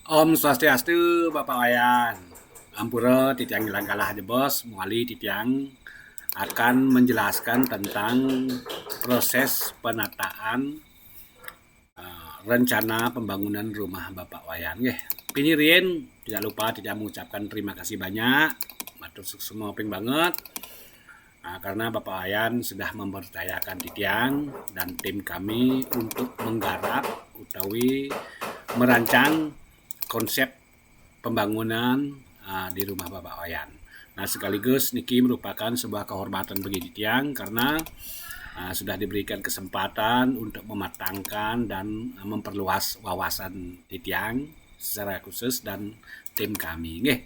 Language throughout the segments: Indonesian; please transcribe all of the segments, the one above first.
Om Swastiastu, Bapak Wayan. Ampura titiang ilang kalah aja bos, muali titiang akan menjelaskan tentang proses penataan rencana pembangunan rumah Bapak Wayan. Pinirien, tidak lupa tidak mengucapkan terima kasih banyak. Matur semua ping banget. Karena Bapak Wayan sudah mempercayakan titiang dan tim kami untuk menggarap utawi merancang konsep pembangunan di rumah Bapak Wayan. Nah, sekaligus Niki merupakan sebuah kehormatan bagi Titiang karena sudah diberikan kesempatan untuk mematangkan dan memperluas wawasan Titiang secara khusus dan tim kami. Nggih.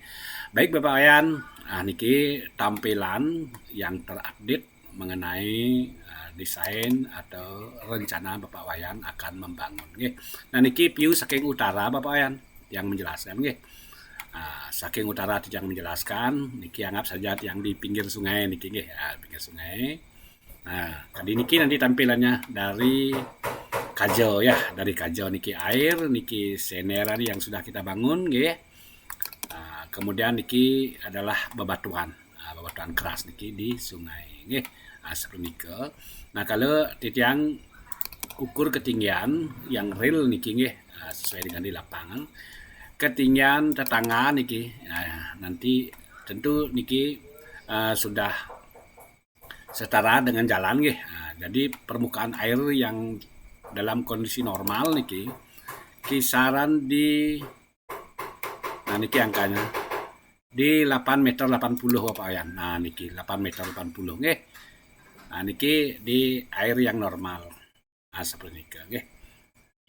Baik Bapak Wayan, niki tampilan yang terupdate mengenai desain atau rencana Bapak Wayan akan membangun. Nggih. Nah niki view saking utara Bapak Wayan yang menjelaskan. Nggih. Saking utara yang menjelaskan, niki anggap saja yang di pinggir sungai niki nggih, pinggir sungai. Nah, tadi niki nanti tampilannya dari Kajo ya, dari Kajo niki air, niki seneran yang sudah kita bangun nggih. Kemudian niki adalah bebatuan, bebatuan keras niki di sungai nggih. Seperti niki. Nah, kalau titiang ukur ketinggian yang real niki nggih, sesuai dengan di lapangan. Ketinggian tetangga niki, nanti tentu niki sudah setara dengan jalan nggih. Jadi permukaan air yang dalam kondisi normal niki kisaran di niki angkanya di 8 meter 80 Bapak Ayan. Nah niki 8 meter 80 nggih. Nah niki di air yang normal. Seperti niki nggih.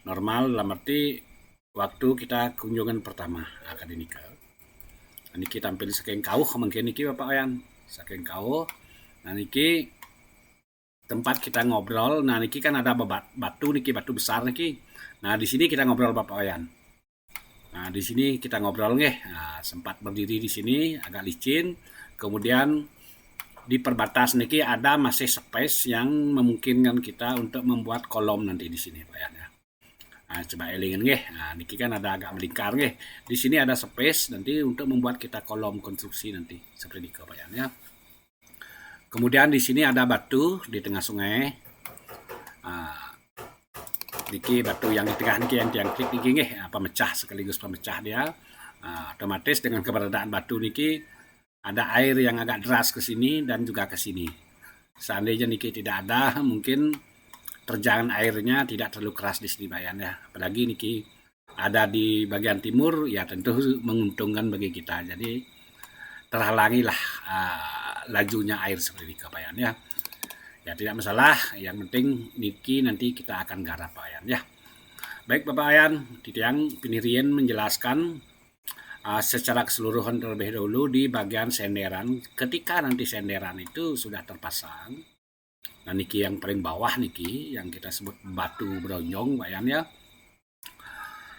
Normal dalam arti waktu kita kunjungan pertama ke Dinika. Niki tampil saking kauh mungkin niki Bapak Ayan. Saking kauh. Nah niki tempat kita ngobrol. Nah niki kan ada batu niki, batu besar niki. Nah di sini kita ngobrol Bapak Ayan. Nah di sini kita ngobrol nggih. Sempat berdiri di sini agak licin. Kemudian di perbatas niki ada masih space yang memungkinkan kita untuk membuat kolom nanti di sini Pak Ayan. Coba elingin nggih. Niki kan ada agak melingkar nggih. Di sini ada space nanti untuk membuat kita kolom konstruksi nanti seperti ini Pak ya. Kemudian di sini ada batu di tengah sungai. Niki batu yang di tengah niki yang tiang klik niki nggih, pemecah sekaligus pemecah dia. Otomatis dengan keberadaan batu niki ada air yang agak deras ke sini dan juga ke sini. Seandainya niki tidak ada, mungkin terjangan airnya tidak terlalu keras di sini Bayan ya. Apalagi niki ada di bagian timur ya tentu menguntungkan bagi kita. Jadi terhalangilah lajunya air seperti ini Bayan ya. Ya tidak masalah, yang penting niki nanti kita akan garap Bayan ya. Baik Bapak Ayan, Titiang Pinirien menjelaskan secara keseluruhan terlebih dahulu di bagian senderan. Ketika nanti senderan itu sudah terpasang, nah niki yang paling bawah niki yang kita sebut batu bronyong Bayan ya.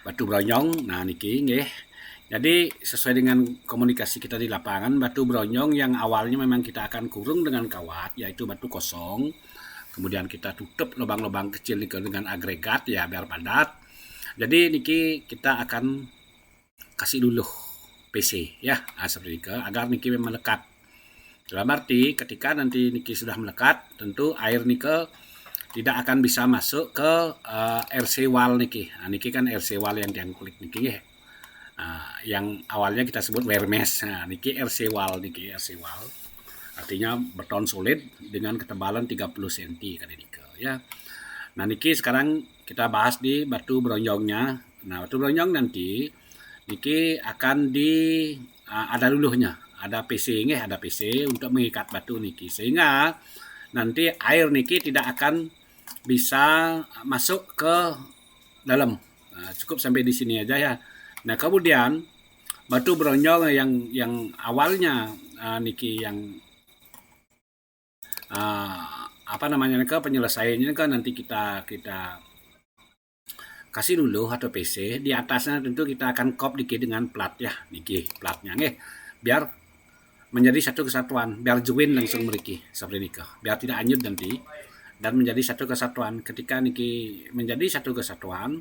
Batu bronyong, nah niki nggih. Jadi sesuai dengan komunikasi kita di lapangan, batu bronyong yang awalnya memang kita akan kurung dengan kawat yaitu batu kosong. Kemudian kita tutup lubang-lubang kecil dengan agregat ya biar padat. Jadi niki kita akan kasih dulu PC ya, seperti itu agar niki memang melekat. Dalam arti ketika nanti niki sudah melekat, tentu air niki tidak akan bisa masuk ke RC wall niki. Niki kan RC wall yang diangklik niki ya. Yang awalnya kita sebut wear mesh. Niki RC wall niki, RC wall. Artinya beton solid dengan ketebalan 30 cm kan niki ya. Nah niki sekarang kita bahas di batu bronjongnya. Nah batu bronjong nanti niki akan ada luluhnya, ada PC nggih, ada PC untuk mengikat batu niki sehingga nanti air niki tidak akan bisa masuk ke dalam. Cukup sampai di sini aja ya. Nah kemudian batu bronjong yang awalnya niki yang penyelesaiannya kan nanti kita kasih dulu atau PC di atasnya tentu kita akan kop dikit dengan plat ya niki platnya nih biar menjadi satu kesatuan, biar join langsung meriki seperti niki biar tidak anyut nanti dan menjadi satu kesatuan. Ketika niki menjadi satu kesatuan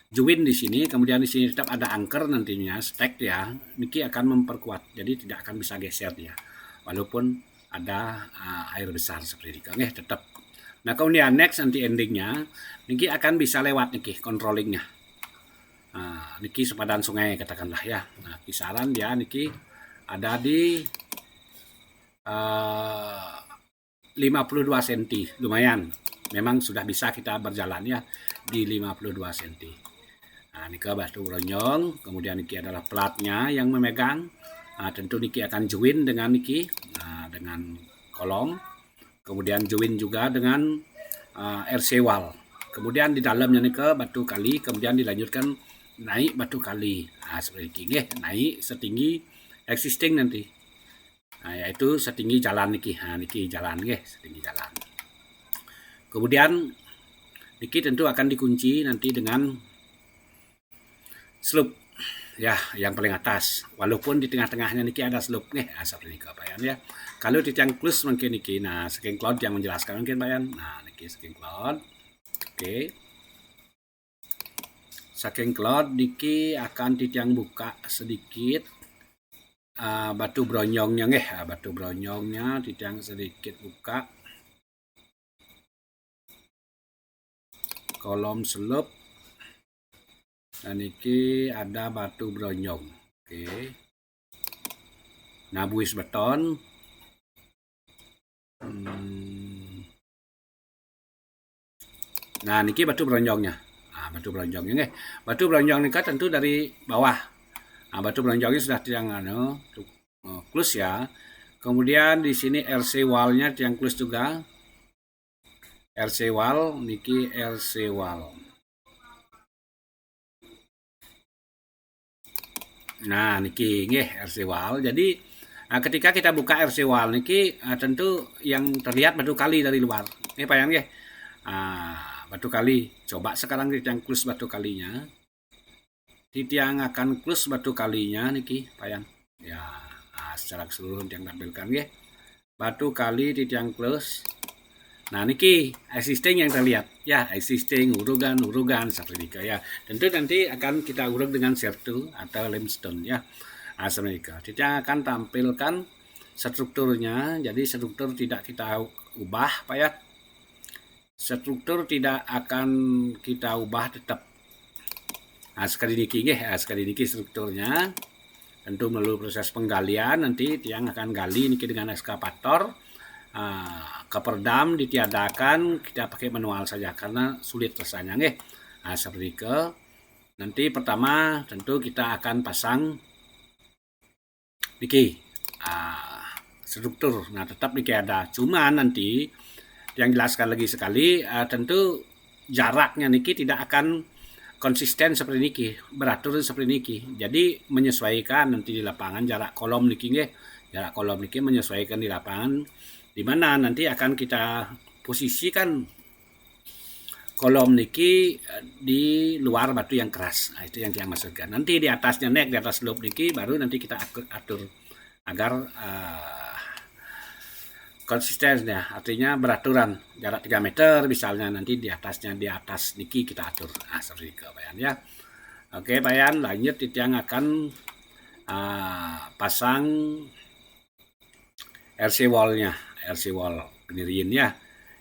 join di sini, kemudian di sini tetap ada anchor nantinya, stack ya, niki akan memperkuat, jadi tidak akan bisa geser dia, walaupun ada air besar seperti itu, oke tetap. Nah kemudian next nanti endingnya, niki akan bisa lewat niki controllingnya. Nah, niki sepadan sungai katakanlah ya. Nah kisaran dia niki ada di 52 cm, lumayan. Memang sudah bisa kita berjalan ya di 52 cm. Nah, ini ke batu bronjong, kemudian niki adalah platnya yang memegang. Nah, tentu niki akan join dengan niki, dengan kolom. Kemudian join juga dengan RC wall. Kemudian di dalamnya nih ke batu kali, kemudian dilanjutkan naik batu kali. Nah, seperti ini, naik setinggi existing nanti. Nah, yaitu setinggi jalan niki. Nah, niki jalan nggih, setinggi jalan. Kemudian niki tentu akan dikunci nanti dengan slope ya yang paling atas, walaupun di tengah-tengahnya niki ada slope nih, seperti ini Pak Yan ya. Kalau di tiang plus mungkin niki, nah Saking Cloud yang menjelaskan mungkin Pak Yan. Nah niki Saking Cloud, oke. Saking Cloud niki akan di tiang buka sedikit batu bronyongnya nih, batu bronyongnya di tiang sedikit buka, kolom slope. Dan ini ada batu bronyong. Oke. Nah, buis beton. Nah, niki batu bronyongnya. Nah, batu bronyongnya nih. Batu bronjong ini kan tentu dari bawah. Nah, batu bronjongnya sudah tiang close ya. Kemudian di sini RC wall-nya tiang close juga. RC wall, niki RC wall. Nah, niki nggih RC wall. Jadi ketika kita buka RC wall niki tentu yang terlihat batu kali dari luar. Ini Pak Yan nggih. Batu kali. Coba sekarang di tiang close batu kalinya. Di tiang akan close batu kalinya niki Pak Yan. Ya, secara keseluruhan yang tampilkan nggih. Batu kali di tiang close. Nah niki existing yang terlihat ya, existing urugan seperti itu ya. Tentu nanti akan kita urut dengan sertu atau limestone ya. Seperti itu. Kita akan tampilkan strukturnya. Jadi struktur tidak kita ubah Pak ya. Struktur tidak akan kita ubah tetap. Sekali niki strukturnya. Tentu melalui proses penggalian nanti tiang akan gali niki dengan ekskavator. Keperdam ditiadakan, kita pakai manual saja karena sulit rasanya nggih. Seperti itu. Nanti pertama tentu kita akan pasang niki struktur. Nah tetap niki ada, cuma nanti yang jelaskan lagi sekali tentu jaraknya niki tidak akan konsisten seperti niki, beratur seperti niki. Jadi menyesuaikan nanti di lapangan jarak kolom niki nggih. Jarak kolom niki menyesuaikan di lapangan, di mana nanti akan kita posisikan kolom niki di luar batu yang keras. Nah, itu yang kita maksudkan. Nanti di atasnya naik di atas slope niki baru nanti kita atur agar konsisten ya, artinya beraturan jarak 3 meter misalnya, nanti di atasnya di atas niki kita atur. Seperti itu Pak Yan ya. Oke Pak Yan, lanjut tiang akan pasang RC wall-nya. RC wall pendirian ya.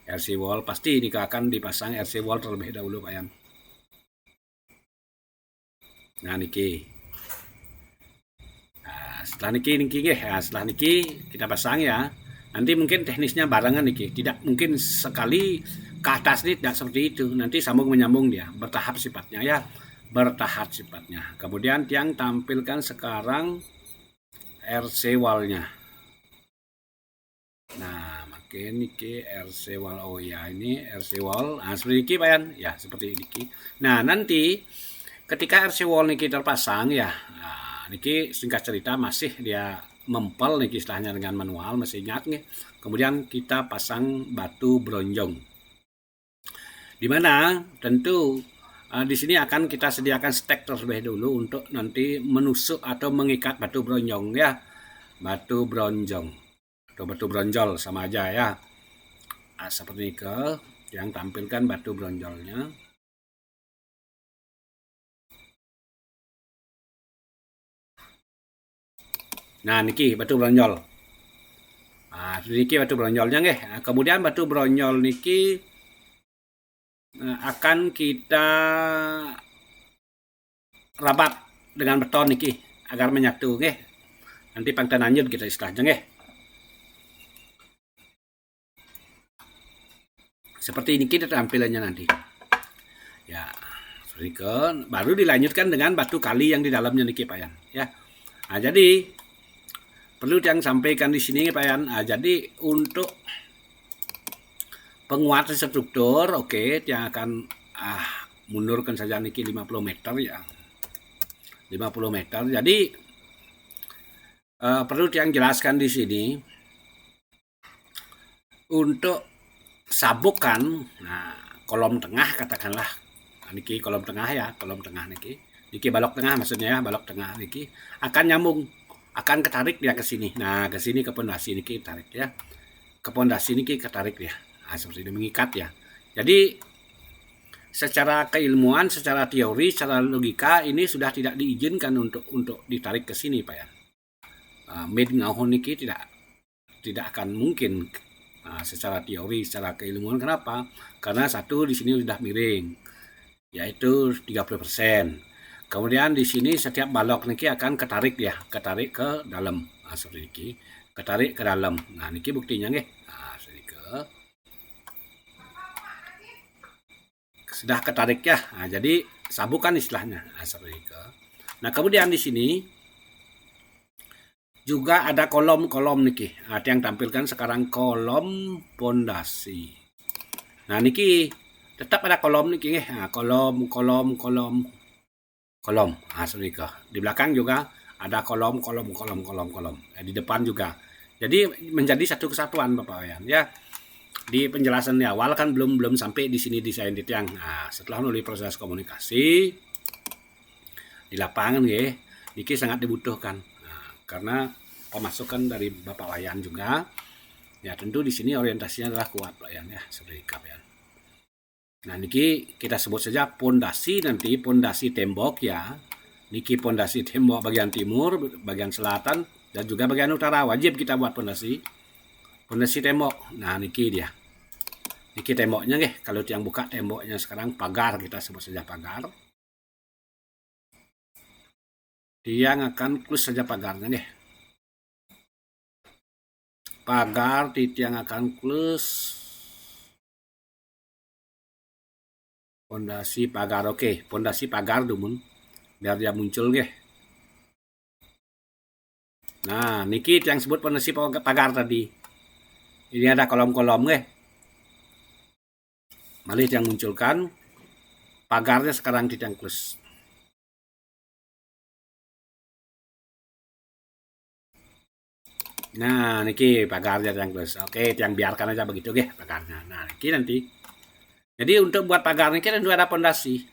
RC wall pasti ini akan dipasang RC wall terlebih dahulu Pak Yan. Nah niki. Setelah niki setelah niki kita pasang ya. Nanti mungkin teknisnya barengan niki. Tidak mungkin sekali ke atas nih, tidak seperti itu. Nanti sambung menyambung dia, bertahap sifatnya ya. Bertahap sifatnya. Kemudian tiang tampilkan sekarang RC wall-nya. Nah, makin niki RC wall. Oh ya, ini RC wall. Seperti niki Pak Yan. Ya, seperti niki. Nah, nanti ketika RC wall niki terpasang ya, niki singkat cerita masih dia mempel niki istilahnya dengan manual, masih ingat nih. Kemudian kita pasang batu bronjong. Di mana tentu di sini akan kita sediakan stek terlebih dulu untuk nanti menusuk atau mengikat batu bronjong ya. Batu bronjong atau batu bronjol sama aja ya. Seperti itu yang tampilkan batu bronjolnya. Nah niki batu bronyol. Nah, niki batu bronyolnya nggih. Nah, kemudian batu bronyol niki akan kita rabat dengan beton niki agar menyatu nggih. Nanti pangtan anjut kita istilahnya nggih. Seperti ini kita tampilannya nanti. Ya, baru dilanjutkan dengan batu kali yang di dalamnya niki Pak Yan. Ya. Nah, jadi perlu yang sampaikan di sini Pak Yan. Nah, jadi untuk penguat struktur, oke, yang akan mundurkan saja niki 50 meter ya. 50 meter. Jadi perlu yang jelaskan di sini untuk sabukan, nah kolom tengah katakanlah, niki kolom tengah ya, kolom tengah niki balok tengah maksudnya ya, balok tengah niki akan nyambung, akan ketarik dia ke sini. Nah ke sini ke pondasi niki tarik ya, ke pondasi niki ketarik dia. Nah, seperti ini mengikat ya. Jadi secara keilmuan, secara teori, secara logika ini sudah tidak diizinkan untuk ditarik ke sini Pak ya. Made ngahon niki tidak akan mungkin. Nah, secara teori, secara keilmuan kenapa? Karena satu di sini sudah miring, yaitu 30%. Kemudian di sini setiap balok niki akan ketarik ke dalam. Nah, seperti ini, ketarik ke dalam. Nah, niki buktinya nggih. Nah, sudah ketarik ya. Nah, jadi sabukan istilahnya. Nah, seperti itu. Nah, kemudian di sini juga ada kolom-kolom niki. Nah, yang tampilkan sekarang kolom pondasi. Nah, niki tetap ada kolom niki nggih. Nah, kolom. Nah, seperti di belakang juga ada kolom. Nah, di depan juga. Jadi menjadi satu kesatuan Bapak Wayan ya. Di penjelasan di awal kan belum sampai di sini desain tiang. Nah, setelah melalui proses komunikasi di lapangan nggih, niki sangat dibutuhkan. Karena pemasukan dari Bapak Wayan juga, ya tentu di sini orientasinya adalah kuat Pak Wayan ya, seperti KPN. Nah niki kita sebut saja pondasi, nanti pondasi tembok ya, niki pondasi tembok bagian timur, bagian selatan, dan juga bagian utara, wajib kita buat pondasi tembok. Nah niki dia, niki temboknya nih, kalau yang buka temboknya sekarang pagar, kita sebut saja pagar. Tiang akan close saja pagarnya nih. Pagar di tiang akan close. Pondasi pagar, oke. Pondasi pagar dumun. Biar dia muncul nggih. Nah, niki yang sebut pondasi pagar tadi. Ini ada kolom-kolom nggih. Malih yang munculkan pagarnya sekarang di tiang close. Nah, niki pagarnya yang close. Oke, yang biarkan aja begitu nggih pagarnya. Nah, niki nanti. Jadi untuk buat pagar niki tentu ada pondasi.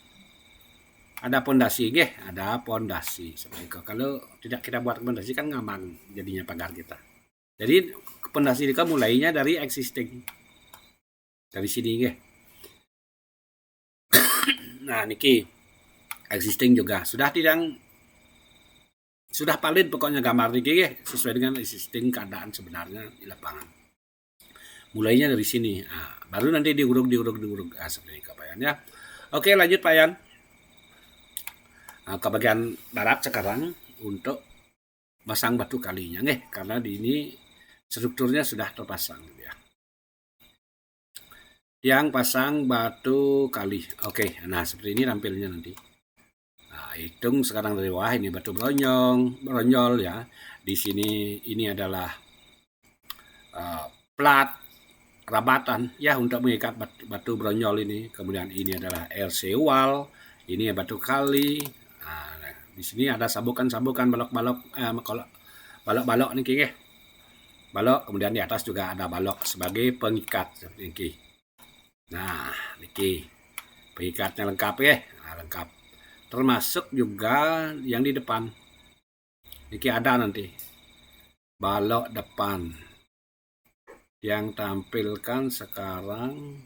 Ada pondasi nggih, ada pondasi. Seperti itu. Kalau tidak kita buat pondasi kan ngambang jadinya pagar kita. Jadi pondasi ini mulainya dari existing. Dari sini nggih. Nah, niki existing juga sudah valid pokoknya gambar niki ya, sesuai dengan existing keadaan sebenarnya di lapangan. Mulainya dari sini. Nah, baru nanti diuruk. Nah, seperti itu Pak Yan ya. Oke, lanjut Pak Yan. Nah, ke bagian barat sekarang untuk pasang batu kalinya nih, karena di ini strukturnya sudah terpasang ya. Yang pasang batu kali. Oke, nah seperti ini tampilnya nanti. Nah, hitung sekarang dari bawah, ini batu bronyol ya. Di sini ini adalah plat rabatan ya untuk mengikat batu bronyol ini. Kemudian ini adalah RC wall, ini batu kali. Nah, di sini ada sabukan balok nih ya. Balok, kemudian di atas juga ada balok sebagai pengikat seperti ini. Nah, niki pengikatnya lengkap ya. Nah, lengkap. Termasuk juga yang di depan. Niki ada nanti balok depan yang tampilkan sekarang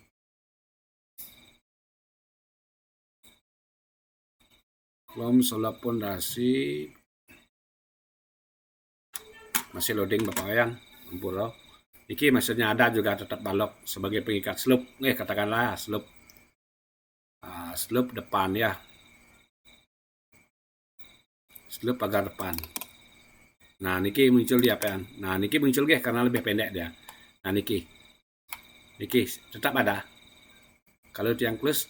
kolom solap pondasi. Masih loading Bapak Wayan. Ampun loh. Iki maksudnya ada juga tetap balok sebagai pengikat slup. Katakanlah slup slup depan ya. Slup pagar depan. Nah, niki muncul di apa? Nah, niki muncul karena lebih pendek dia. Nah, niki tetap ada. Kalau tiang close,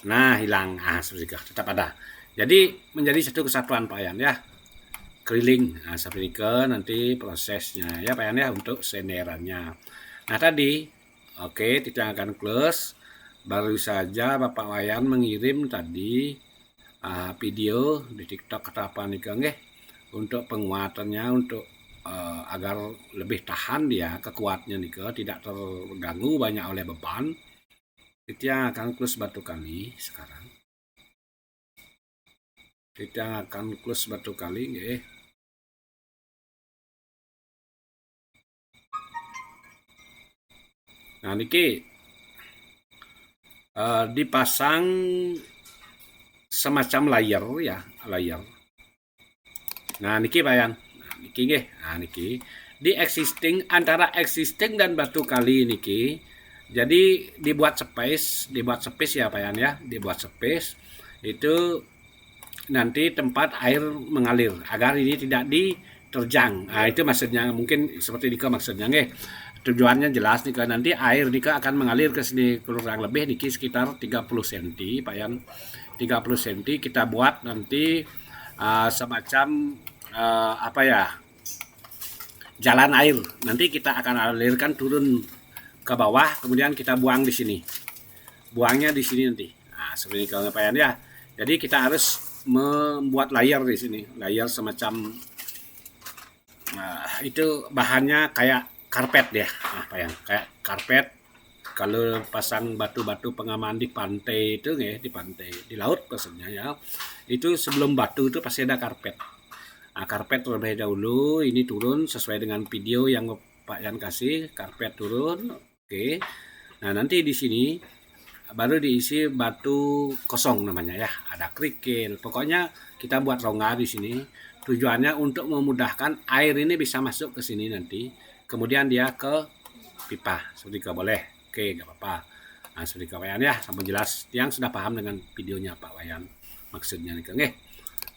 nah hilang. Seperti itu, tetap ada. Jadi menjadi satu kesatuan Pak Yan ya. Keliling. Nah, seperti itu nanti prosesnya ya Pak Yan ya untuk senderannya. Nah, tadi oke, kita akan close. Baru saja Bapak Wayan mengirim tadi video di TikTok atau apa nih nggih untuk penguatannya untuk agar lebih tahan dia kekuatnya nih tidak terganggu banyak oleh beban. Kita akan close batu kali sekarang. Kita akan close batu kali nggih. Nah niki dipasang semacam layar ya, layar. Nah niki Pak Yan. Nah niki nggih. Nah niki di antara existing dan batu kali niki. Jadi dibuat space ya Pak Yan ya, dibuat space itu nanti tempat air mengalir agar ini tidak diterjang. Nah itu maksudnya mungkin seperti ini maksudnya nggih. Tujuannya jelas nih nanti air nih akan mengalir ke sini kurang lebih niki sekitar 30 cm Pak Yan. 30 cm kita buat nanti semacam apa ya, jalan air. Nanti kita akan alirkan turun ke bawah, kemudian kita buang di sini. Buangnya di sini nanti. Nah, seperti itu Pak Yan ya. Jadi kita harus membuat layar di sini, layar semacam itu bahannya kayak karpet ya, Pak Yan, kayak karpet. Kalau pasang batu-batu pengaman di pantai itu di pantai, di laut maksudnya ya, itu sebelum batu itu pasti ada karpet. Nah, karpet terlebih dahulu ini turun sesuai dengan video yang Pak Yan kasih, karpet turun, oke. Nah nanti di sini baru diisi batu kosong namanya ya, ada kerikil. Pokoknya kita buat rongga di sini. Tujuannya untuk memudahkan air ini bisa masuk ke sini nanti. Kemudian dia ke pipa, seperti itu boleh. Oke, nggak apa-apa. Nah, seperti itu Pak Wayan ya, sampai jelas. Yang sudah paham dengan videonya Pak Wayan, maksudnya nih, oke.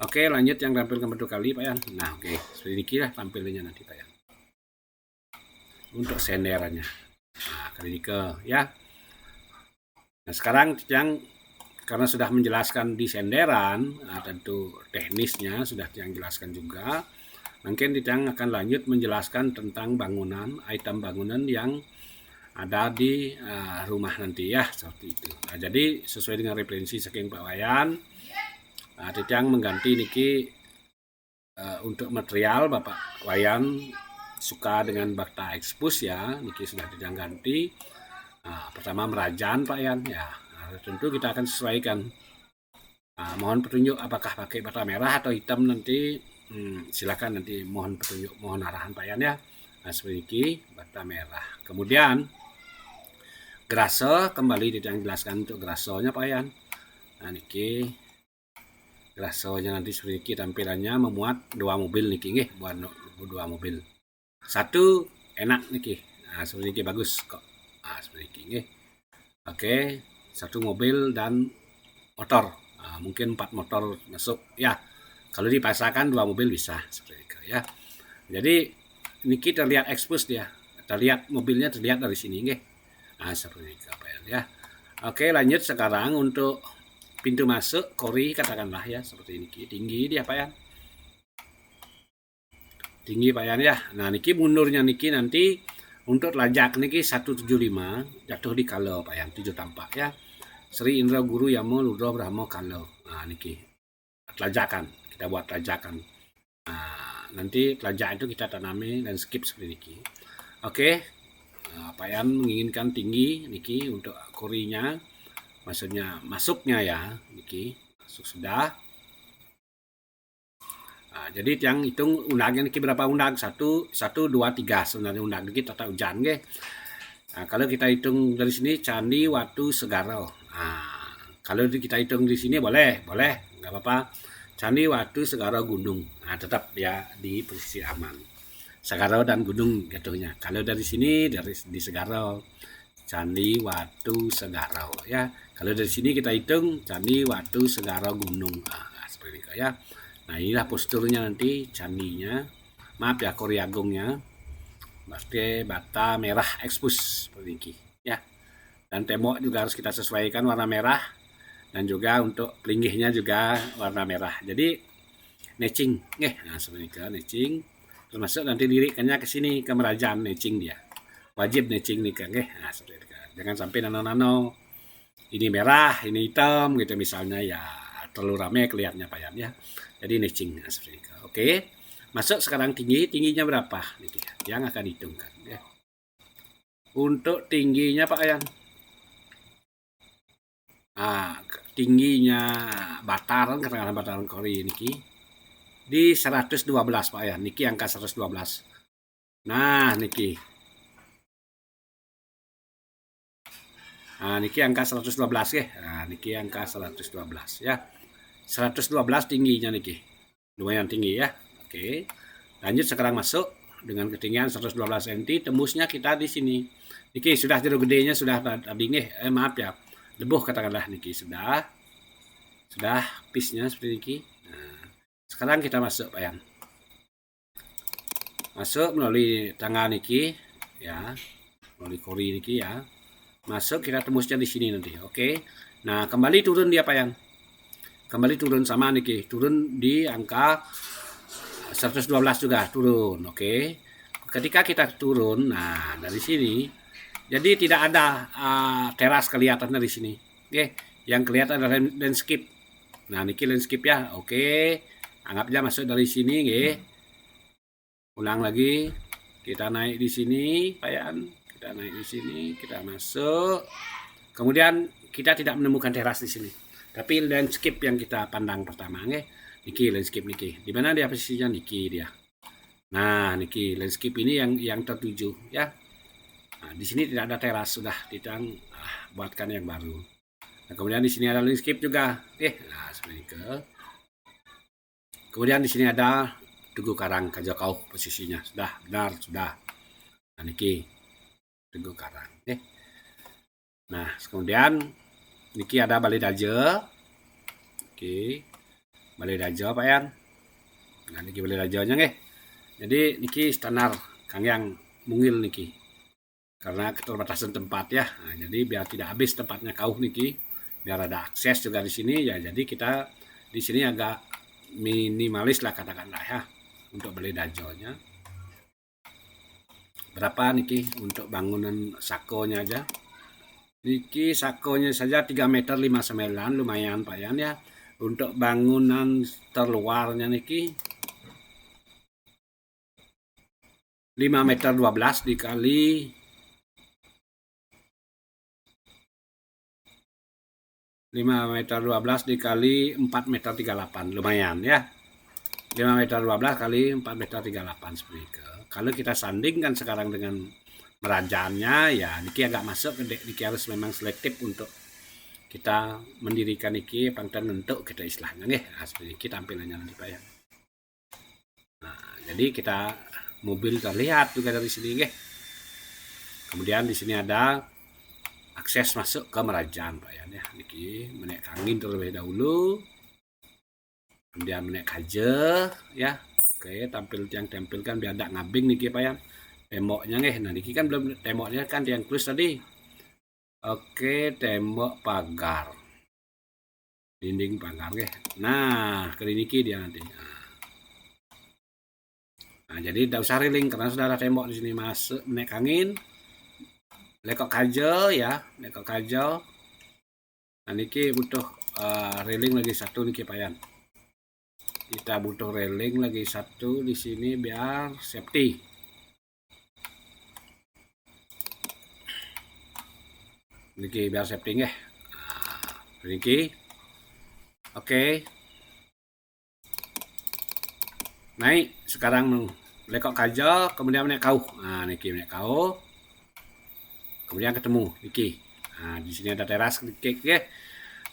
Oke, lanjut yang tampilkan batu kali Pak Yan. Nah, oke, seperti ini kira tampilnya nanti Pak Yan. Untuk senderannya. Nah, kali ini ya. Nah, sekarang yang karena sudah menjelaskan di senderan, nah, tentu teknisnya sudah yang jelaskan juga. Mungkin Titiang akan lanjut menjelaskan tentang bangunan, item bangunan yang ada di rumah nanti ya, seperti itu. Nah, jadi sesuai dengan referensi saking Pak Wayan, Titiang mengganti niki untuk material Bapak Wayan suka dengan bata expose ya, niki sudah Titiang ganti. Nah, pertama merajan Pak Yan ya. Nah, tentu kita akan sesuaikan. Mohon petunjuk apakah pakai bata merah atau hitam nanti. Silakan nanti mohon petunjuk, mohon arahan Pak Yan ya. Nah, seperti ini bata merah. Kemudian grase kembali Titiang jelaskan untuk grasonya Pak Yan. Nah niki grasonya nanti seperti ini tampilannya memuat 2 mobil niki nggih, buat 2 mobil. Satu enak niki. Nah, seperti ini bagus kok. Nah, seperti ini. Oke, 1 mobil dan motor. Nah, mungkin 4 motor masuk ya. Kalau dipasangkan 2 mobil bisa seperti itu ya. Jadi niki terlihat expose dia. Terlihat mobilnya terlihat dari sini nggih. Nah, seperti itu Pak Yan ya. Oke, lanjut sekarang untuk pintu masuk kori katakanlah ya seperti ini. Tinggi dia Pak Yan. Tinggi Pak Yan ya. Nah, niki mundurnya niki nanti untuk lajak niki 175 jatuh di kalo Pak Yan, 7 tampak ya. Sri Indra Guru Yamo Ludro Brahmo kalo. Nah niki lajakan, kita buat lajakan. Nah, nanti lajak itu kita tanami dan skip seperti niki. Oke, Pak Yan menginginkan tinggi niki untuk korinya, maksudnya masuknya ya niki masuk sudah. Nah, jadi yang hitung undangnya niki berapa undang? 1, 2, 3 sebenarnya undang niki tata hujan nggih. Nah, kalau kita hitung dari sini Candi Watu Segaro. Nah, kalau kita hitung di sini boleh, nggak apa-apa. Candi Watu Segaro Gunung. Nah, tetap ya di posisi aman. Segaro dan gunung jatuhnya. Kalau dari sini di Segaro, Candi Watu Segaro ya. Kalau dari sini kita hitung Candi Watu Segaro Gunung. Nah, seperti itu ya. Nah, inilah posturnya nanti candinya. Maaf ya, Kori Agungnya. Pasti bata merah ekspos seperti ini ya. Dan tembok juga harus kita sesuaikan warna merah, dan juga untuk pelinggihnya juga warna merah. Jadi netching, nah seperti itu netching. Termasuk nanti dirikannya ke sini ke merajaan netching dia. Wajib netching nih kan, nah seperti itu. Jangan sampai nano-nano ini merah, ini hitam gitu misalnya ya, terlalu rame kelihatannya Pak Yan ya. Jadi netching nah, seperti itu. Oke. Masuk sekarang tingginya berapa gitu ya, yang akan dihitungkan ya. Untuk tingginya Pak Yan. Tingginya bataran, katakanlah bataran Kori niki di 112 Pak ya, niki angka 112. Nah, niki. Nah, niki angka 112 ya. Nah, niki angka 112 ya. 112 tingginya niki. Lumayan tinggi ya. Oke. Lanjut sekarang masuk dengan ketinggian 112 cm, tembusnya kita di sini. Niki sudah jeruk gedenya sudah tadi nih, maaf ya. Lebuh katakanlah niki sudah piece-nya seperti niki. Nah, sekarang kita masuk Pak Yan. Masuk melalui tangga niki ya, melalui Kori niki ya. Masuk kita tembusnya di sini nanti. Oke. Nah, kembali turun dia Pak Yan. Kembali turun sama niki, turun di angka 112 juga turun. Oke. Ketika kita turun, nah dari sini jadi tidak ada teras kelihatan dari sini. Oke, yang kelihatan adalah landscape. Nah, niki landscape ya. Oke. Anggapnya masuk dari sini, nggih. Ulang lagi, kita naik di sini, Pak Yan. Kita naik di sini, kita masuk. Kemudian kita tidak menemukan teras di sini, tapi landscape yang kita pandang pertama, niki landscape niki. Di mana dia posisinya niki dia. Nah, niki landscape ini yang tertuju ya. Nah, di sini tidak ada teras, sudah kita buatkan yang baru. Nah, kemudian di sini ada landscape juga, nah seperti itu. Kemudian di sini ada Tugu Karang Kajakau posisinya. Sudah, benar, sudah. Nah, niki Tugu Karang. Nah, kemudian niki ada Balai Daje. Oke. Balai Daje Pak Yan. Nah, niki Balai Dajenya nggih. Jadi niki standar Kang yang mungil niki. Karena keterbatasan tempat ya. Nah, jadi biar tidak habis tempatnya kauh niki, biar ada akses juga di sini ya. Jadi kita di sini agak minimalis lah katakanlah ya. Untuk Balai Dajonya berapa niki untuk bangunan sakonya aja, niki sakonya saja 3 meter 59, lumayan Pak Yan ya. Untuk bangunan terluarnya niki 5 meter 12 dikali 5 meter 12 dikali 4 meter 38, lumayan ya. 5 meter 12 kali 4 meter 38 seperti itu. Kalau kita sandingkan sekarang dengan merajaannya ya, niki agak masuk, niki harus memang selektif untuk kita mendirikan niki pangtan bentuk kita istilahnya nih. Nah, seperti ini tampilannya nanti Pak ya. Nah, jadi kita mobil terlihat juga dari sini nih. Kemudian di sini ada akses masuk ke merajaan Pak ya. Niki menaik angin terlebih dahulu. Kemudian menaik kaje ya. Oke, yang tampilkan biar tidak ngabing niki Pak ya. Temboknya nih. Nah, niki kan belum, temboknya kan yang plus tadi. Oke, tembok pagar. Dinding pagar nih. Nah, ke niki dia nanti. Nah, jadi tidak usah railing karena sudah ada tembok di sini. Masuk menaik angin. Lekok kaje ya, lekok kaje. Nah, niki butuh railing lagi satu niki Pak Yan. Kita butuh railing lagi satu di sini biar safety. Niki biar safety nggih. Nah, niki. Oke. Naik sekarang lekok kaja, kemudian naik kauh. Nah, niki naik kauh. Kemudian ketemu niki. Nah, di sini ada teras niki nggih.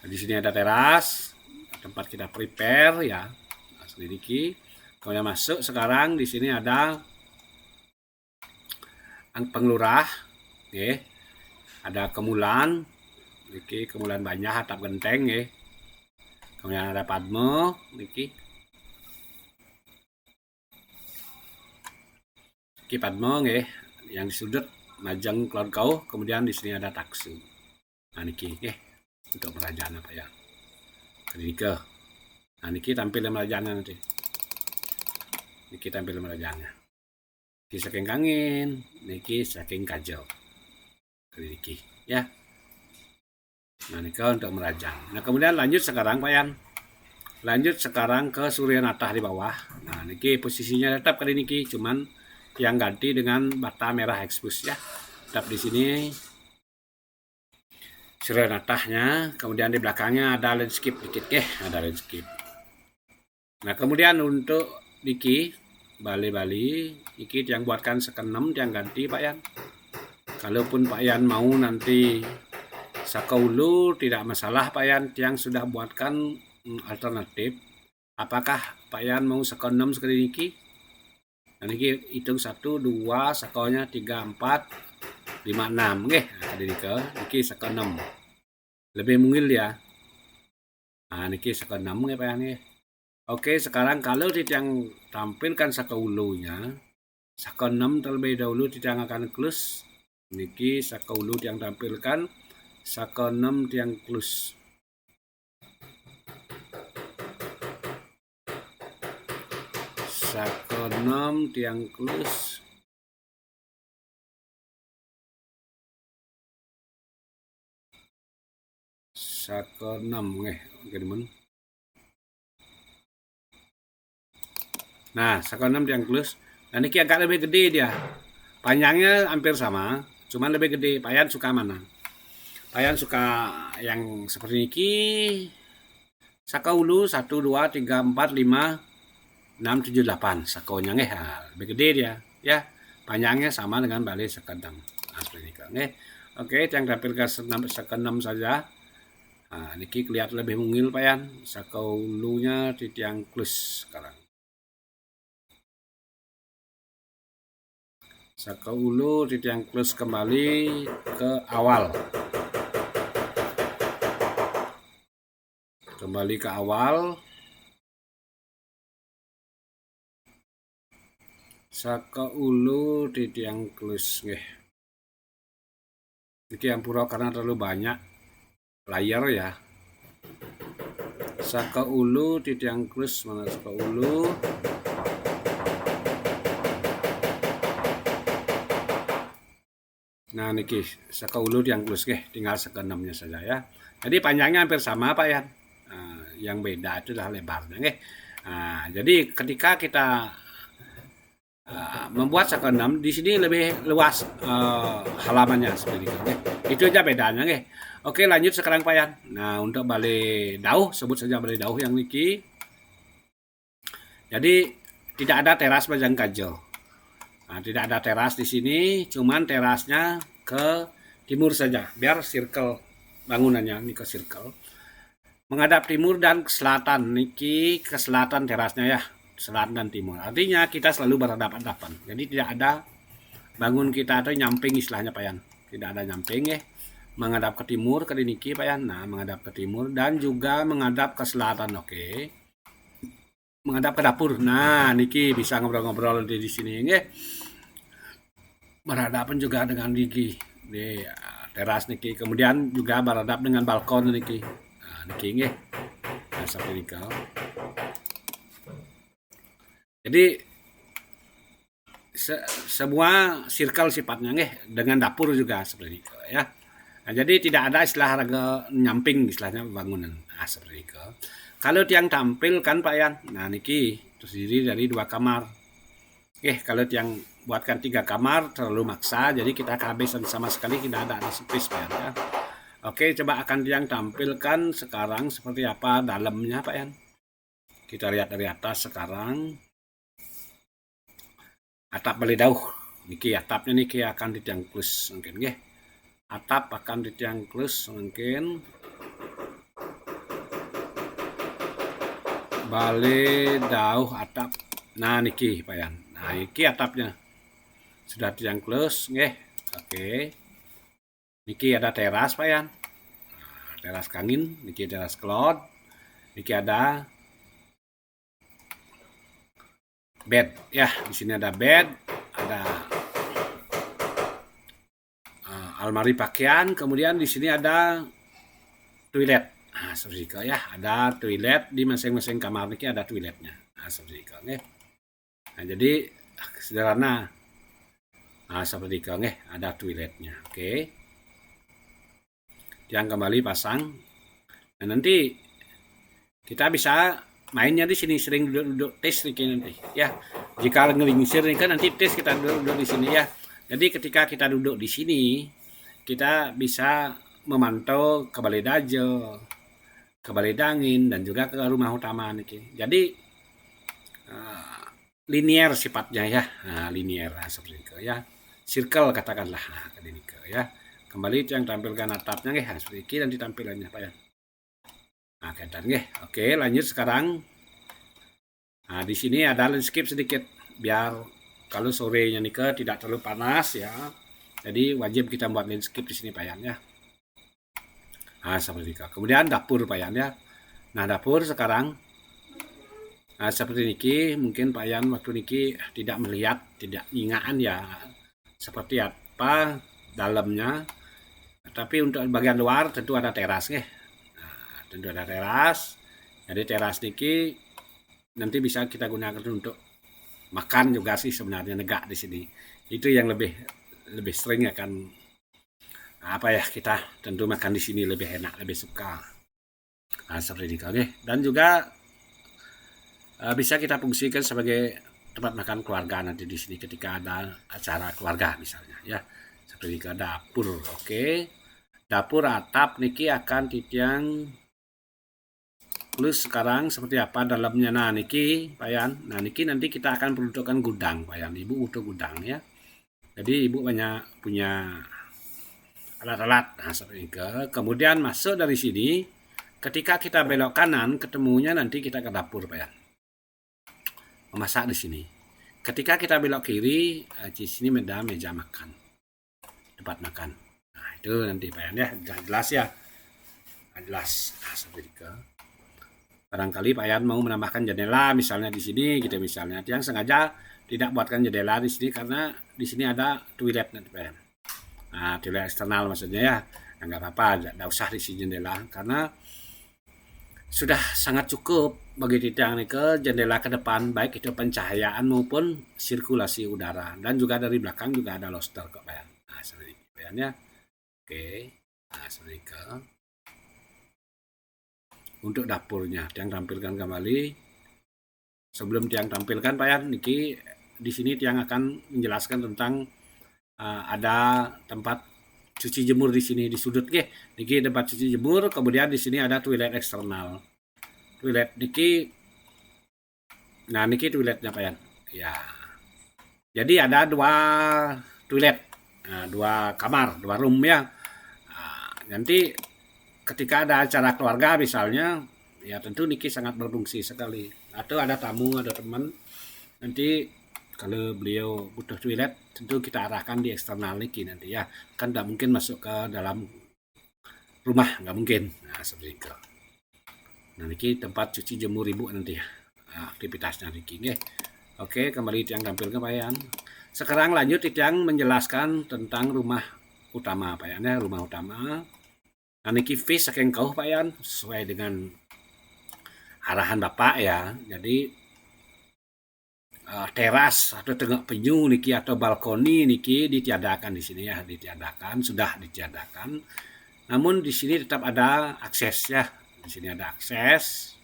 Di sini ada teras tempat kita prepare ya. Niki. Kemudian masuk sekarang di sini ada penglurah nggih. Ada kemulan niki, kemulan banyak atap genteng nggih. Kemudian ada padme niki. Iki padme nggih, yang di sudut majeng kelon kau, kemudian di sini ada taksu. Nah niki nggih untuk merajaan apa ya. Niki. Nah niki tampil merajaannya nanti. Niki tampil merajaannya. Niki saking kangin, niki saking kajel. Niki ya. Nah niki untuk merajang. Nah kemudian lanjut sekarang Pak Yan. Lanjut sekarang ke Surya Natah di bawah. Nah niki posisinya tetap kali niki, cuman yang ganti dengan bata merah ekspos ya. Tetap di sini Surya Natahnya, kemudian di belakangnya ada landscape dikit ada landscape. Nah kemudian untuk niki Bali iki yang buatkan sekenem yang ganti Pak Yan. Kalaupun Pak Yan mau nanti sakaulu tidak masalah Pak Yan, yang sudah buatkan alternatif. Apakah Pak Yan mau sekenem sekali niki? Nah niki hitung 1 2 sakonya 3 4 5 6 nggih. Nah niki sekenem. Lebih mungil ya. Nah niki sekenem nggih Pak Yan nggih. Oke, sekarang kalau yang tampilkan sakaulunya, sakenem terlebih dahulu yang akan close. Niki sakaulu yang tampilkan, sakenem yang close. Sakenem yang close. Sakenem nggih, gimana? Nah, sakenem yang close. Nah, niki agak lebih gede dia. Panjangnya hampir sama, cuman lebih gede. Pak Yan suka mana? Pak Yan suka yang seperti niki. Sakaulu 1 2 3 4 5 6 7 8 sakonya nggih. Lebih gede dia ya. Panjangnya sama dengan bali sekedem. Nah, seperti ini nggih. Oke, yang tampilkan sekenem saja. Nah, niki kelihatan lebih mungil Pak Yan. Sakaulunya di tiang close sekarang. Sakaulu di tiang close kembali ke awal. Kembali ke awal. Sakaulu di tiang close nggih. Niki ampura karena terlalu banyak layar ya. Sakaulu di tiang close, mana sakaulu? Nah niki sakaulu yang close tinggal sekenemnya saja ya. Jadi panjangnya hampir sama Pak Yan. Yang beda itu adalah lebarnya Nah, jadi ketika kita membuat sakenem di sini lebih luas halamannya seperti itu Itu aja bedanya Oke, lanjut sekarang Pak Yan. Nah, untuk balik dauh, sebut saja balik dauh yang niki. Jadi tidak ada teras bajang kajel. Nah, tidak ada teras di sini, cuman terasnya ke timur saja, biar circle bangunannya ini ke circle. Menghadap timur dan ke selatan, niki ke selatan terasnya ya, selatan dan timur. Artinya kita selalu berhadapan-hadapan. Jadi tidak ada bangun kita atau nyamping istilahnya Pak Yan. Tidak ada nyamping menghadap ke timur ke niki Pak Yan. Nah, menghadap ke timur dan juga menghadap ke selatan. Oke. Menghadap ke dapur. Nah, niki bisa ngobrol-ngobrol di sini nggih. Berhadapan juga dengan niki di teras niki. Kemudian juga berhadap dengan balkon niki. Nah, niki nggih. Nah, seperti niki. Jadi semua circle sifatnya nggih, dengan dapur juga seperti itu ya. Nah, jadi tidak ada istilah harga nyamping istilahnya bangunan. Nah, seperti itu. Kalau tiang tampil kan Pak Yan, nah niki terdiri dari 2 kamar. Kalau tiang buatkan 3 kamar terlalu maksa, jadi kita kehabisan sama sekali, tidak ada space Pak Yan ya. Oke, coba akan tiang tampilkan sekarang seperti apa dalamnya Pak Yan. Kita lihat dari atas sekarang. Atap bali dauh, niki atapnya niki akan ditiang plus mungkin nggih. Atap akan ditiang plus mungkin. Bali dauh atap. Nah niki Pak Yan. Nah niki atapnya. sudah tiang close nggih. Oke. Niki ada teras Pak Yan. Teras kangin, niki teras cloud. Niki ada bed ya, di sini ada bed, ada almari pakaian, kemudian di sini ada toilet. Nah, seperti itu ya, ada toilet di masing-masing kamar niki ada toiletnya. Nah, seperti itu nggih. Nah, jadi sederhana. Nah, seperti itu nggih, ada toiletnya. Oke. Yang kembali pasang. Nah, nanti kita bisa mainnya di sini, sering duduk tes nih nanti ya. Jika ngelingsir nih kan nanti tes kita duduk di sini ya. Jadi ketika kita duduk di sini, kita bisa memantau ke balai dajo, ke balai dangin, dan juga ke rumah utama nih. Jadi linier sifatnya ya, nah, linier seperti itu ya, circle katakanlah, nah, ya. Kembali yang tampilkan atapnya ya, seperti ini nanti tampilannya Pak ya. Nah, kaitan nggih. Oke, lanjut sekarang. Nah, di sini ada landscape sedikit biar kalau sorenya nih tidak terlalu panas ya. Jadi wajib kita buat landscape di sini Pak Yan ya. Nah, seperti itu. Kemudian dapur Pak Yan ya. Nah, dapur sekarang seperti niki, mungkin Pak Yan waktu niki tidak melihat, tidak ingaan ya seperti apa dalamnya. Tapi untuk bagian luar tentu ada teras ya. Tentu ada teras. Jadi teras niki nanti bisa kita gunakan untuk makan juga sih sebenarnya, negak di sini. Itu yang lebih sering akan apa ya, kita tentu makan di sini lebih enak, lebih suka. Nah, seperti itu oke. Dan juga bisa kita fungsikan sebagai tempat makan keluarga nanti di sini ketika ada acara keluarga misalnya ya. Seperti itu dapur. Oke. Dapur atap niki akan titiang plus sekarang seperti apa dalamnya. Nah niki Pak Yan, nah niki nanti kita akan peruntukkan gudang Pak Yan. Ibu butuh gudang ya, jadi ibu banyak punya alat-alat. Nah seperti itu. Kemudian masuk dari sini, ketika kita belok kanan ketemunya nanti kita ke dapur Pak Yan, memasak di sini. Ketika kita belok kiri, di sini ada meja makan, tempat makan. Nah itu nanti Pak Yan ya, jelas ya, jelas. Nah seperti itu. Barangkali Pak Yan mau menambahkan jendela misalnya di sini gitu misalnya. Yang sengaja tidak buatkan jendela di sini karena di sini ada toilet nanti Pak Yan. Nah, toilet eksternal maksudnya ya. Nah, nggak apa-apa, tidak usah di sini jendela karena sudah sangat cukup bagi tiang nih ke jendela ke depan, baik itu pencahayaan maupun sirkulasi udara, dan juga dari belakang juga ada lobster kok Pak Yan. Nah, seperti itu Pak Yan ya. Oke. Nah, seperti itu. Untuk dapurnya, tiang tampilkan kembali. Sebelum tiang tampilkan Pak Yan, niki di sini tiang akan menjelaskan tentang ada tempat cuci jemur di sini di sudut nggih. Niki tempat cuci jemur, kemudian di sini ada toilet eksternal. Toilet niki, nah niki toiletnya Pak Yan. Ya. Jadi ada dua toilet, dua kamar, dua room ya. Nanti ketika ada acara keluarga misalnya, ya tentu niki sangat berfungsi sekali. Atau ada tamu, ada teman, nanti kalau beliau butuh toilet, tentu kita arahkan di eksternal niki nanti ya. Kan tidak mungkin masuk ke dalam rumah, nggak mungkin. Nah seperti itu. Nah niki tempat cuci jemur ibu nanti ya, aktivitasnya niki. Oke, kembali yang tampil ke Pak Yan. Sekarang lanjut yang menjelaskan tentang rumah utama Pak Yan ya, rumah utama. Nah niki face saking kau Pak Yan, sesuai dengan arahan Bapak ya. Jadi teras atau tengah penyu niki atau balkoni niki ditiadakan di sini ya, sudah ditiadakan. Namun di sini tetap ada akses ya. Di sini ada akses.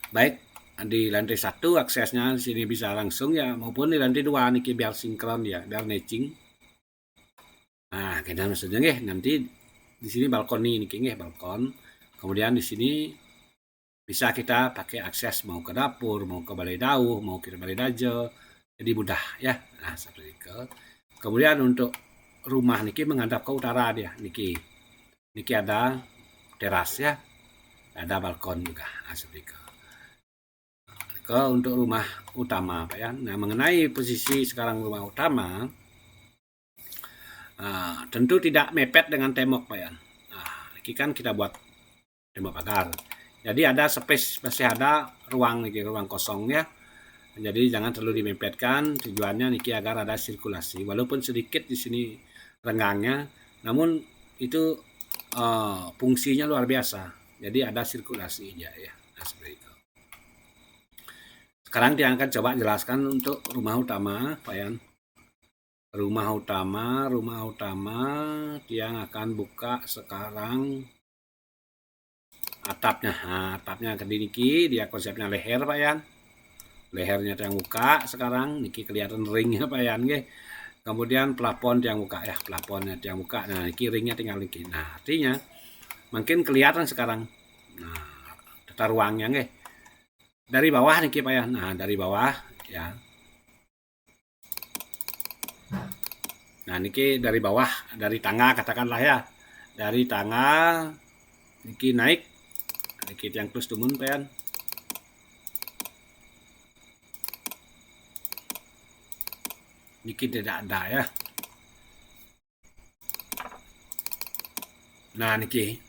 Baik di lantai 1 aksesnya di sini bisa langsung ya, maupun di lantai 2 niki biar sinkron ya, biar matching. Nah, kita maksudnya nggih nanti di sini balkoni niki nggih, balkon. Kemudian di sini bisa kita pakai akses mau ke dapur, mau ke balai dauh, mau ke balai dajo. Jadi mudah ya. Nah, seperti itu. Kemudian untuk rumah niki menghadap ke utara dia niki. Niki ada teras ya. Ada balkon juga. Nah, seperti itu. ke untuk rumah utama Pak ya. Nah, mengenai posisi sekarang rumah utama, tentu tidak mepet dengan tembok Pak ya. Nah, ini kan kita buat tembok pagar. Jadi ada space, masih ada ruang kosong ya. Jadi jangan terlalu dimepetkan. Tujuannya niki agar ada sirkulasi. Walaupun sedikit di sini renggangnya, namun itu fungsinya luar biasa. Jadi ada sirkulasi ya. Nah, seperti itu. Sekarang dia akan coba jelaskan untuk rumah utama, Pak Yan. Rumah utama dia akan buka sekarang atapnya. Nah, atapnya ke niki dia konsepnya leher Pak Yan. Lehernya yang buka sekarang niki kelihatan ringnya Pak Yan nggih. Kemudian plafon yang buka ya, plafonnya yang buka. Nah, niki ringnya tinggal niki. Nah, artinya makin kelihatan sekarang. Nah, tata ruangnya nggih. Dari bawah niki Pak Yan. Nah, dari bawah ya. Nah, niki dari bawah, dari tangga katakanlah ya. Dari tangga niki naik. Niki yang terus tumun Pak Yan. Niki tidak ada ya. Nah, niki.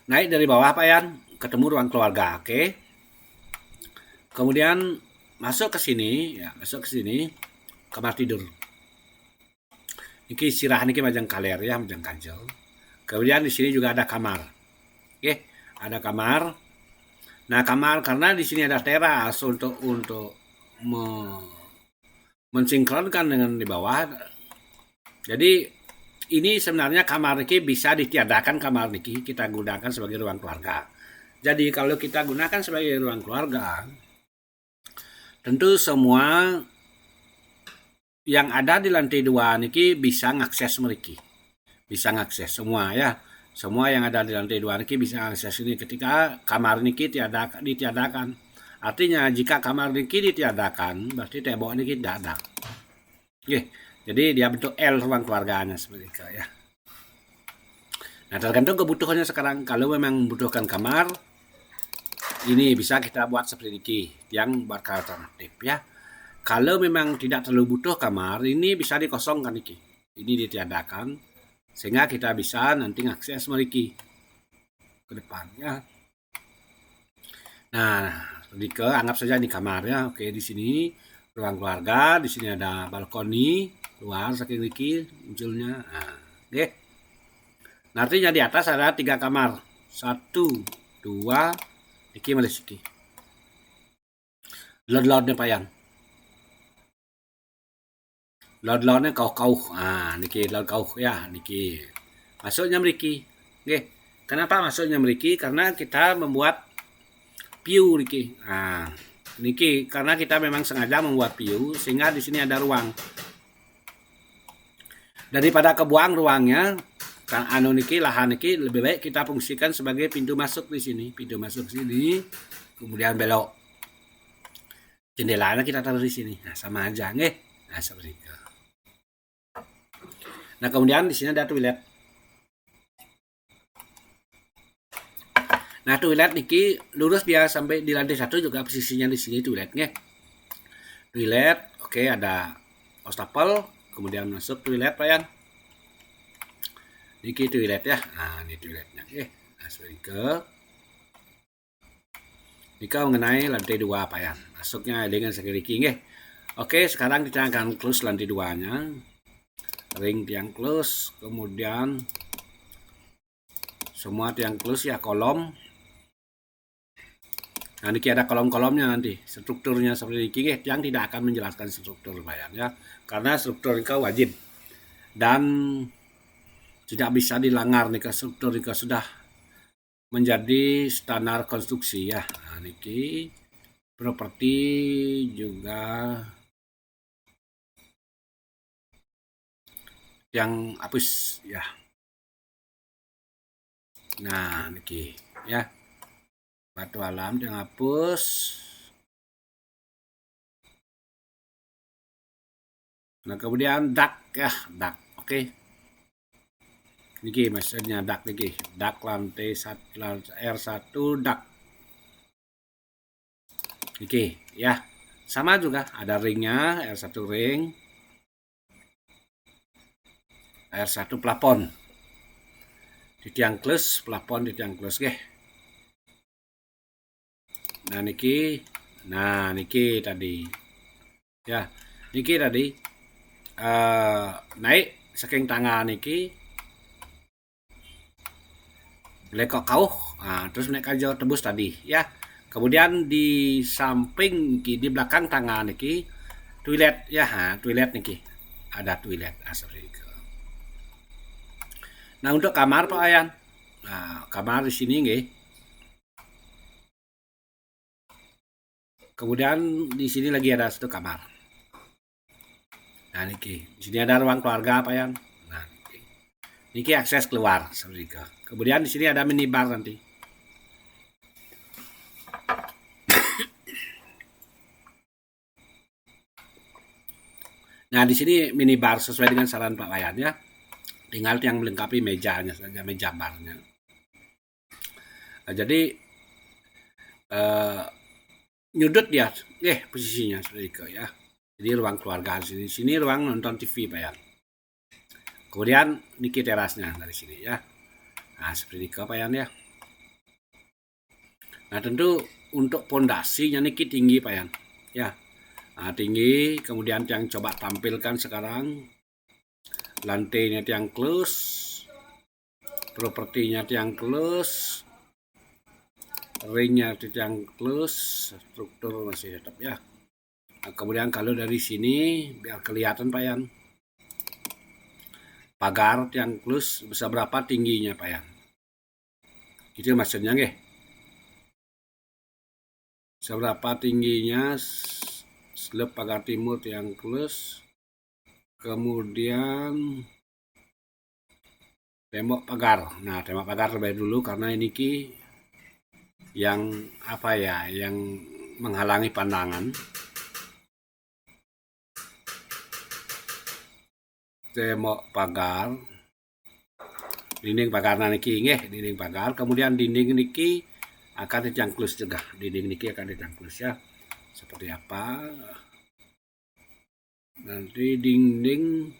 Naik dari bawah Pak Yan, ketemu ruang keluarga, oke. Kemudian masuk ke sini, ya, kamar tidur. Niki istirahat niki majang kaler ya, majang kanjel. Kemudian di sini juga ada kamar. Oke, ada kamar. Nah, kamar karena di sini ada teras untuk mensinkronkan dengan di bawah. Jadi ini sebenarnya kamar niki bisa ditiadakan, kamar niki kita gunakan sebagai ruang keluarga. Jadi kalau kita gunakan sebagai ruang keluarga, tentu semua yang ada di lantai 2 niki bisa ngakses meriki. Bisa ngakses semua ya. Semua yang ada di lantai 2 niki bisa akses ini ketika kamar niki ditiadakan. Artinya jika kamar niki ditiadakan, berarti tembok niki tidak ada. Oke, jadi dia bentuk L ruang keluarganya seperti itu ya. Nah, tergantung kebutuhannya sekarang. Kalau memang membutuhkan kamar, ini bisa kita buat seperti ini, yang buat alternatif ya. Kalau memang tidak terlalu butuh kamar, ini bisa dikosongkan niki. Ini ditiadakan sehingga kita bisa nanti ngakses meriki ke depannya. Nah, anggap saja ini kamarnya. Oke, di sini ruang keluarga, di sini ada balkoni, luar saking niki munculnya. Nah, oke. Artinya di atas ada 3 kamar. 1, 2, niki malesiki. Lord-lordnya Pak Yan. Lord-lordnya kau. Niki lord kau ya, niki. Masuknya mriki. Nggih. Kenapa masuknya mriki? Karena kita membuat view niki. Niki karena kita memang sengaja membuat view sehingga di sini ada ruang. Daripada kebuang ruangnya, kan niki lahan niki lebih baik kita fungsikan sebagai pintu masuk di sini. Pintu masuk sini, kemudian belok. Jendelanya kita taruh di sini. Nah, sama aja nggih. Nah, seperti itu. Nah, kemudian di sini ada toilet. Nah, toilet niki lurus dia sampai di lantai 1 juga posisinya di sini toiletnya. Toilet, oke, ada wastafel, kemudian masuk toilet Pak Yan. Niki toilet ya. Nah, ini toiletnya. Nah, seperti itu. Jika mengenai lantai 2 Pak Yan. Masuknya dengan security nggih. Oke, sekarang kita akan close lantai 2-nya. Ring tiang close, kemudian semua tiang close ya, kolom. Nah, niki ada kolom-kolomnya nanti. Strukturnya seperti ini, yang tidak akan menjelaskan struktur Pak Yan ya. Karena struktur ini wajib. Dan tidak bisa dilanggar nih, struktur ini sudah menjadi standar konstruksi ya. Nah, niki properti juga yang hapus ya. Nah, niki ya. Batu alam yang hapus. Nah, kemudian dak ya, dak. Oke. Niki maksudnya dak niki, dak lantai R1 dak. Niki ya. Sama juga ada ringnya, R1 ring. R1 plafon. Di tiang klus, plafon di tiang klus nggih. Nah niki tadi. Ya, niki tadi naik saking tangan niki lekok kauh, terus naik aja tebus tadi ya. Kemudian di samping di belakang tangan niki toilet ya, toilet niki ada toilet seperti itu. Nah untuk kamar Pak Ayan, nah kamar di sini nggih. Kemudian di sini lagi ada satu kamar. Nah niki, di sini ada ruang keluarga Pak Ayan. Nah niki akses keluar seperti itu. Kemudian di sini ada minibar nanti. Nah di sini minibar sesuai dengan saran Pak Wayan ya. Tinggal yang melengkapi mejanya saja, meja barnya. Nah, jadi nyudut ya, posisinya seperti itu ya. Jadi ruang keluarga di sini ruang nonton TV Pak ya. Kemudian niki terasnya dari sini ya. Nah seperti itu Pak Yan ya. Nah tentu untuk pondasinya niki tinggi Pak Yan ya. Nah, tinggi, kemudian yang coba tampilkan sekarang lantainya tiang klus, propertinya tiang klus, ringnya tiang klus, struktur masih tetap ya. Nah, kemudian kalau dari sini biar kelihatan Pak Yan, pagar tiang klus bisa berapa tingginya Pak Yan, itu maksudnya nggih, seberapa tingginya slab pagar timur tiang klus, kemudian tembok pagar. Nah tembok pagar terlebih dulu karena ini yang apa ya, yang menghalangi pandangan. Tembok pagar, dinding pagar niki nggih, dinding pagar. Kemudian dinding niki akan dicangklus juga, dinding niki akan dicangklus ya. Seperti apa? Nanti dinding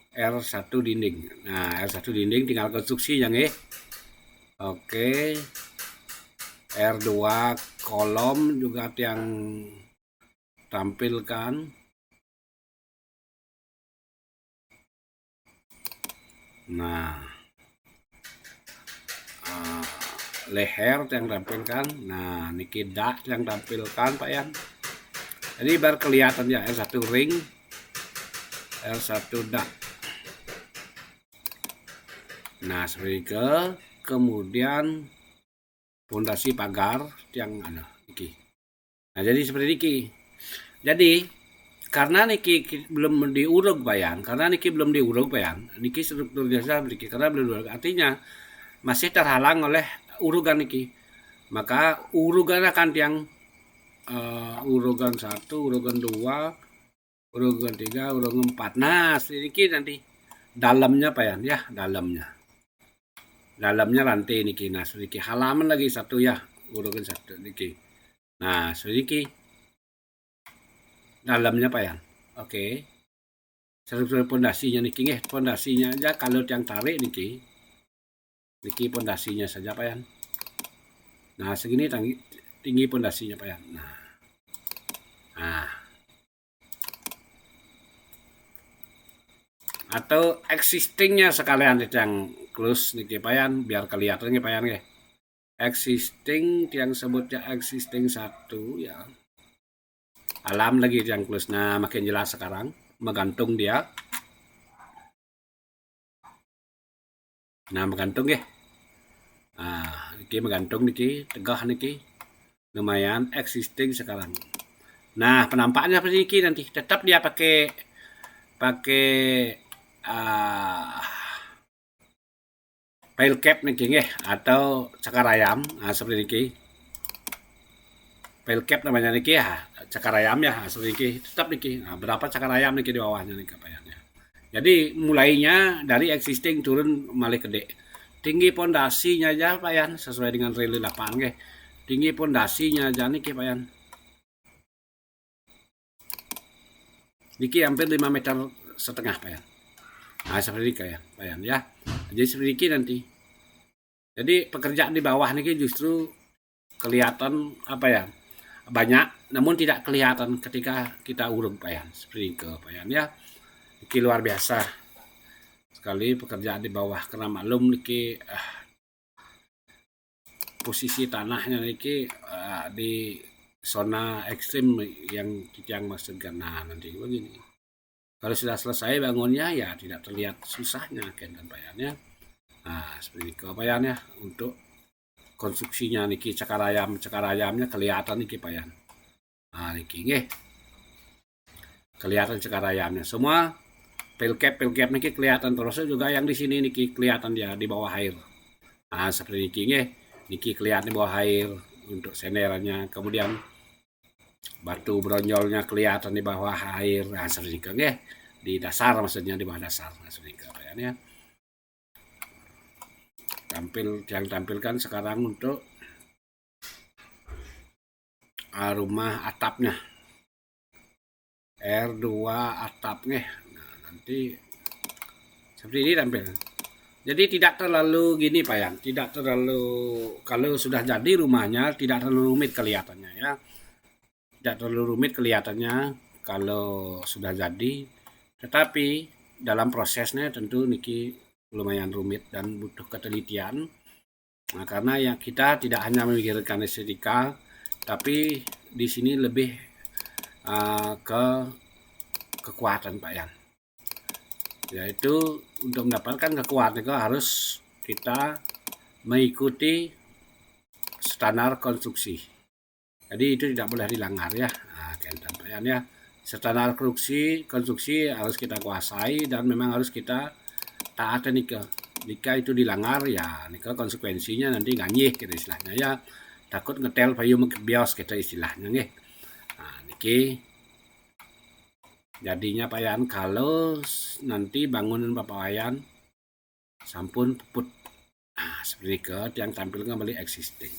R1 dinding. Nah, R1 dinding tinggal konstruksi ya nggih. Oke. R2 kolom juga yang tampilkan. Nah. Leher yang tampilkan. Nah, niki dak yang tampilkan Pak Yan. Jadi biar kelihatan ya, R1 ring, R1 dak. Nah, seperti itu. Kemudian fondasi pagar yang niki. Nah, jadi seperti niki. Jadi karena niki belum diurug Pak Yan, niki struktur biasa niki karena belum diurug, artinya masih terhalang oleh urugan niki. Maka urugan akan yang urugan 1, urugan 2, urugan 3, urugan 4. Nah, sedikit nanti dalamnya Pak Yan ya, dalamnya lantai niki. Nah, sedikit halaman lagi 1 ya, urugan 1 niki. Nah, sedikit dalamnya Pak Yan. Oke. Struktur pondasinya niki nggih, pondasinya aja kalau yang tarik niki pondasinya saja Pak Yan. Nah, segini tinggi pondasinya Pak Yan. Nah. Atau existingnya sekalian yang close niki Pak Yan biar kelihatan nggih Pak Yan nggih. Existing yang sebutnya existing 1 ya. Alam lagi yang close. Nah, makin jelas sekarang menggantung dia. Nah, menggantung ya. Nah, niki menggantung niki, tegah niki. Lumayan existing sekarang. Nah, penampakannya seperti niki nanti. Tetap dia pakai pile cap niki nggih atau cakar ayam. Nah, seperti niki. Pile cap namanya niki ya, cakar ayam ya, seperti niki. Tetap niki. Nah, berapa cakar ayam niki di bawahnya niki Pak Yan ya. Jadi mulainya dari existing turun malah gede. Tinggi pondasinya aja Pak Yan sesuai dengan rel lapangan ke. Tinggi pondasinya aja nih Pak Yan. Niki hampir 5,5 meter Pak Yan. Nah seperti ini ya Pak Yan ya. Jadi seperti ini nanti. Jadi pekerjaan di bawah niki justru kelihatan apa ya, banyak namun tidak kelihatan ketika kita urut Pak Yan. Seperti itu Pak Yan ya. Niki luar biasa sekali pekerjaan di bawah, karena maklum niki posisi tanahnya niki di zona ekstrim yang maksudkan. Nah nanti begini, kalau sudah selesai bangunnya ya tidak terlihat susahnya kan Pak Yan ya. Nah seperti itu Pak Yan ya, untuk konstruksinya niki cakar ayamnya kelihatan niki Pak Yan. Nah niki nggih kelihatan cakar ayamnya semua. Pilcap niki kelihatan, terus juga yang di sini niki kelihatan dia di bawah air. Nah seperti niki nggih, niki kelihatan di bawah air untuk senderannya, kemudian batu bronjolnya kelihatan di bawah air. Nah seperti niki nggih, di dasar maksudnya, di bawah dasar. Nah seperti niki ya. Yang tampilkan sekarang untuk rumah atapnya R2 atapnya. Nanti seperti ini tampil. Jadi tidak terlalu gini Pak Yan, tidak terlalu, kalau sudah jadi rumahnya tidak terlalu rumit kelihatannya ya. Tidak terlalu rumit kelihatannya kalau sudah jadi, tetapi dalam prosesnya tentu niki lumayan rumit dan butuh ketelitian. Nah, karena yang kita tidak hanya memikirkan estetika, tapi di sini lebih ke kekuatan Pak Yan. Yaitu untuk mendapatkan kekuatan itu harus kita mengikuti standar konstruksi. Jadi itu tidak boleh dilanggar ya. Nah, Pak Yan ya. Standar konstruksi harus kita kuasai dan memang harus kita taat nika. Jika itu dilanggar ya nika konsekuensinya nanti nganyih gitu istilahnya ya. Takut ngetel payung bios gitu istilahnya nggih. Nah, niki jadinya Pak Yan kalau nanti bangunan Bapak Wayan sampun puput. Nah, seperti itu yang tampilkan kembali existing.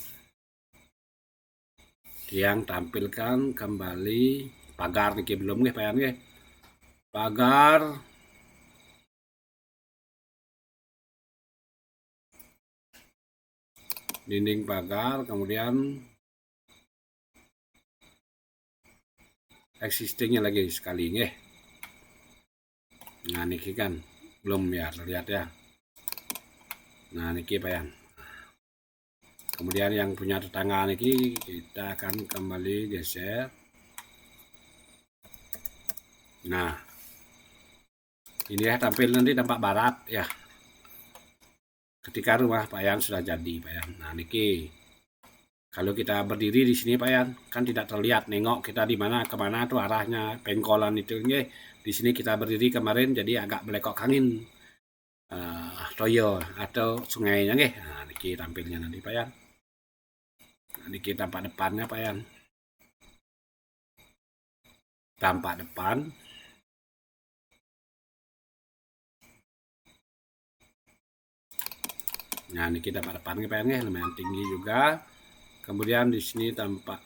Yang tampilkan kembali pagar niki belum nggih Pak Yan nggih. Pagar dinding pagar, kemudian existingnya lagi sekali nggih. Nah niki kan belum ya terlihat ya. Nah niki Pak Yan. Kemudian yang punya tetangga niki kita akan kembali geser. Nah ini ya tampil nanti tampak barat ya. Ketika rumah Pak Yan sudah jadi Pak Yan. Nah niki kalau kita berdiri di sini Pak Yan kan tidak terlihat nengok kita di mana kemana tuh arahnya pengkolan itu nggih. Di sini kita berdiri kemarin jadi agak belekok angin toyo atau sungainya nggih. Nah niki tampilnya nanti Pak Yan. Nah, niki tampak depannya Pak Yan. Tampak depan. Nah niki tampak depan Pak Yan lumayan tinggi juga. Kemudian di sini tampak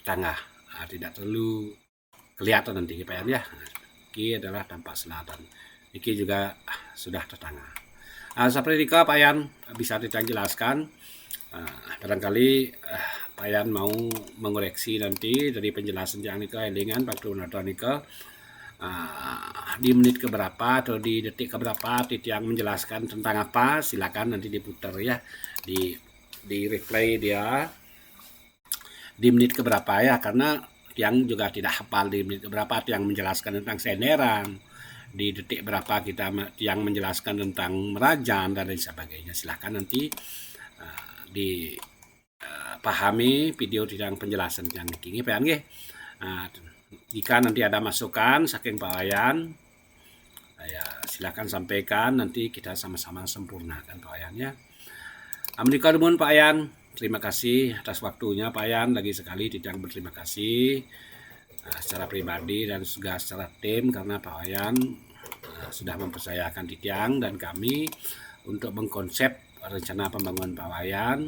tengah. Nah, tidak terlalu kelihatan nanti Pak Yan ya. Ini adalah tampak selatan. Ini juga sudah tetangga. Nah, seperti itu Pak Yan bisa dijelaskan. Barangkali Pak Yan mau mengoreksi nanti dari penjelasan yang nika elingan waktu nonton nika di menit keberapa atau di detik keberapa titik yang menjelaskan tentang apa, silakan nanti diputar ya di replay dia di menit keberapa ya, karena yang juga tidak hafal di menit keberapa yang menjelaskan tentang senderan, di detik berapa kita yang menjelaskan tentang merajan dan lain sebagainya. Silahkan nanti dipahami video yang penjelasan yang ini Pak Yan nggih. Jika nanti ada masukan saking Pak Wayan ya silahkan sampaikan, nanti kita sama-sama sempurnakan Pak Wayan ya. Amerika Dumun Pak Yan, terima kasih atas waktunya Pak Yan, lagi sekali tidak berterima kasih secara pribadi dan juga secara tim, karena Pak Wayan sudah mempercayakan Titiang dan kami untuk mengkonsep rencana pembangunan Pak Wayan.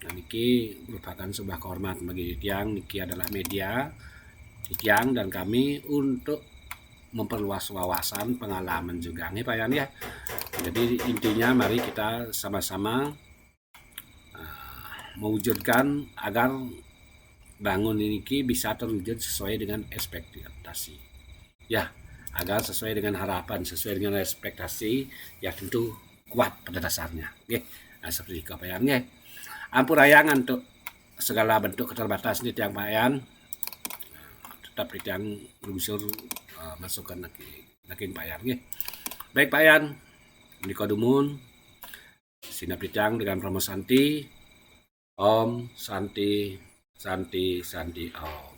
Nah, niki merupakan sebuah kehormatan bagi Titiang. Niki adalah media Titiang dan kami untuk memperluas wawasan, pengalaman juga nih Pak Yan ya. Jadi intinya mari kita sama-sama mewujudkan agar bangun ini bisa terwujud sesuai dengan ekspektasi. Ya, agar sesuai dengan harapan, sesuai dengan ekspektasi, ya tentu kuat pada dasarnya. Oke, nah, seperti itu Pak Yan ya. Ampurayangan untuk segala bentuk keterbatasan di tiang Pak Yan. Tetap di tiang lungsur masukkan lagi Pak Yan ya. Baik Pak Yan, Nikodumun, Sinap Titiang dengan Promo Santi, Om Santi Santi Santi Om.